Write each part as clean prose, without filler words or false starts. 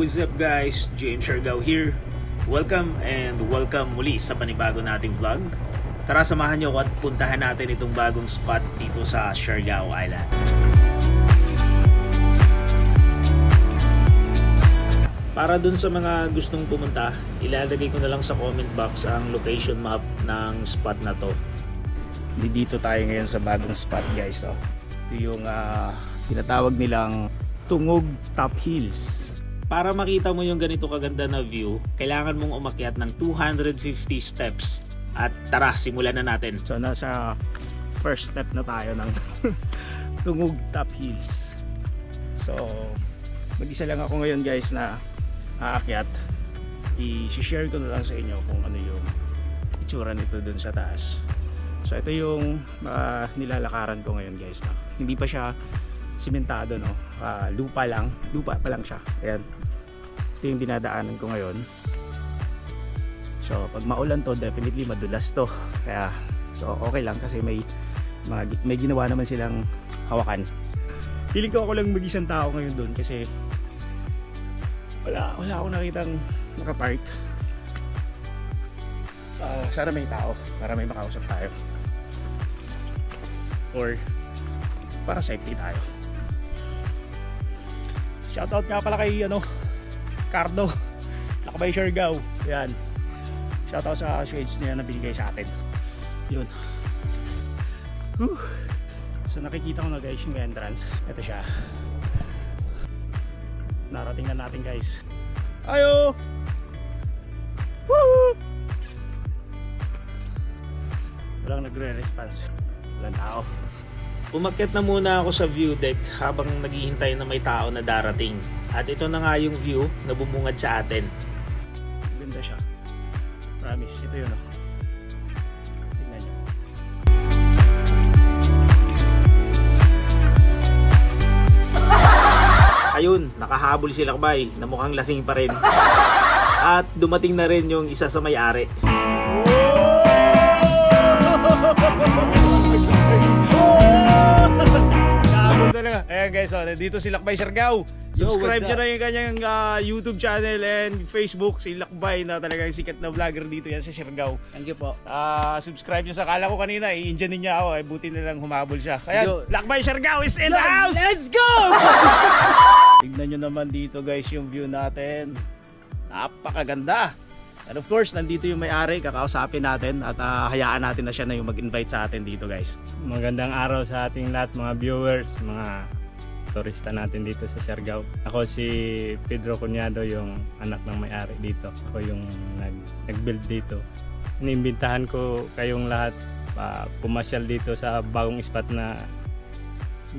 What's up guys? James Siargao here. Welcome muli sa panibago nating vlog. Tara samahan nyo ko at puntahan natin itong bagong spot dito sa Siargao Island. Para dun sa mga gustong pumunta, ilalagay ko na lang sa comment box ang location map ng spot na to. Dito tayo ngayon sa bagong spot guys. Ito yung tinatawag nilang Tungog Top Hills. Para makita mo yung ganito kaganda na view, kailangan mong umakyat ng 250 steps. At tara, simulan na natin. So nasa first step na tayo ng Tungog Top Hills. So mag-isa lang ako ngayon guys na aakyat. I-share ko na lang sa inyo kung ano yung itsura nito dun sa taas. So ito yung nilalakaran ko ngayon guys. No? Hindi pa siya simentado, no? Lupa pa lang siya. Ayan, ito yung dinadaanan ko ngayon. So pag maulan to, definitely madulas to. Kaya so okay lang kasi may ginawa naman silang hawakan. Feeling ko ako lang mag-isang tao ngayon doon kasi wala akong nakitang nakapark. Sana may tao para may makausap tayo or para safety tayo. Shoutout nga pala kay Cardo Lakbay Siargao. Yan, shoutout sa shades niya na binigay sa atin. Yun. So nakikita ko na guys yung entrance. Ito siya. Narating na natin guys. Ayo! Woo! Walang nagre-response. Walang tao. Umakyat na muna ako sa view deck habang naghihintay na may tao na darating. At ito na nga yung view na bumungad sa atin. Ganda siya. Promise. Ito yun. Tingnan nyo. Ayun, nakahabol si Lakbay na mukhang lasing pa rin. At dumating na rin yung isa sa may-ari. Ayan guys, dito si Lakbay Siargao. Subscribe nyo na yung kanyang YouTube channel and Facebook. Si Lakbay na talagang sikat na vlogger dito yan sa Siargao. Thank you po. Subscribe nyo sa kala ko kanina, i-engineer niya ako. Buti na lang humabol siya. Kaya Lakbay Siargao is in the house! Let's go! Tignan nyo naman dito guys yung view natin. Napakaganda. And of course, nandito yung may-ari, kakausapin natin at hayaan natin na siya na yung mag-invite sa atin dito guys. Magandang araw sa ating lahat mga viewers, mga turista natin dito sa Siargao. Ako si Pedro Cunyado, yung anak ng may-ari dito. Ako yung nag-build dito. Inimbitahan ko kayong lahat pumasyal dito sa bagong spot na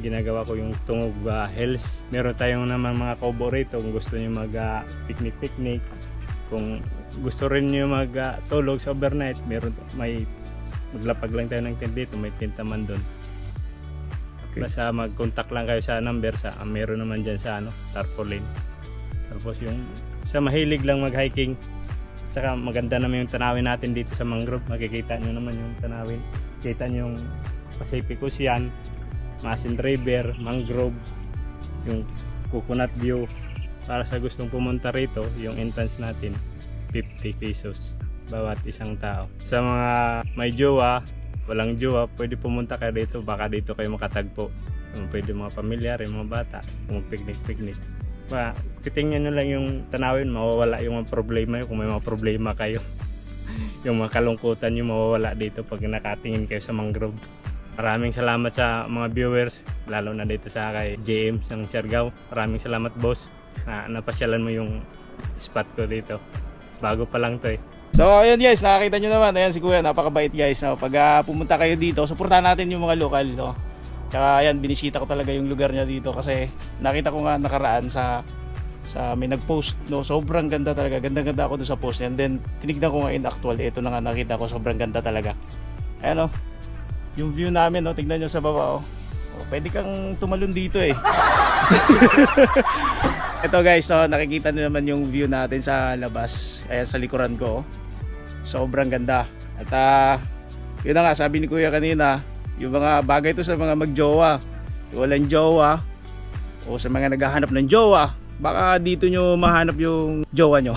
ginagawa ko, yung Tungog Hills. Meron tayong naman mga kobo rito kung gusto nyo mag-picnic. Kung gusto rin nyo magtulog sa overnight, may maglapag lang tayo ng tent dito, may tent naman doon. Okay. Basta mag-contact lang kayo sa number meron naman dyan sa tarpaulin. Tapos yung sa mahilig lang mag-hiking, saka maganda naman yung tanawin natin dito sa mangrove. Makikita nyo naman yung tanawin. Kita nyo yung Pacific Ocean, Masin River, mangrove, yung coconut view. Para sa gustong pumunta rito, yung entrance natin 50 pesos bawat isang tao. Sa mga may jowa, walang jowa, pwede pumunta kayo dito, baka dito kayo makatagpo. Pwede mga pamilyar, mga bata, picnic. Titingnan nyo lang yung tanawin, mawawala yung mga problema kung may mga problema kayo. Yung mga kalungkutan nyo mawawala dito pag nakatingin kayo sa mangrove. Maraming salamat sa mga viewers, lalo na dito sa kay James ng Siargao. Maraming salamat boss na napasyalan mo yung spot ko dito. Bago pa lang to eh. So ayun guys, nakakita nyo naman, ayan si Kuya, napakabait guys. Pag pumunta kayo dito, suportahan natin yung mga lokal, no? Tsaka ayan, binisita ko talaga yung lugar niya dito kasi nakita ko nga nakaraan sa may nag-post, no? Sobrang ganda talaga, ganda-ganda ako doon sa post. And then tinignan ko nga in actual, ito na nga nakita ko, sobrang ganda talaga. Ayan o, yung view namin, no? Tignan nyo sa baba, pwede kang tumalon dito eh. Ito guys, nakikita nyo naman yung view natin sa labas. Ayan sa likuran ko. Sobrang ganda. At yun na nga, sabi ni Kuya kanina, yung mga bagay to sa mga magjowa, yung walang jowa, o sa mga naghahanap ng jowa, Baka dito nyo mahanap yung jowa nyo.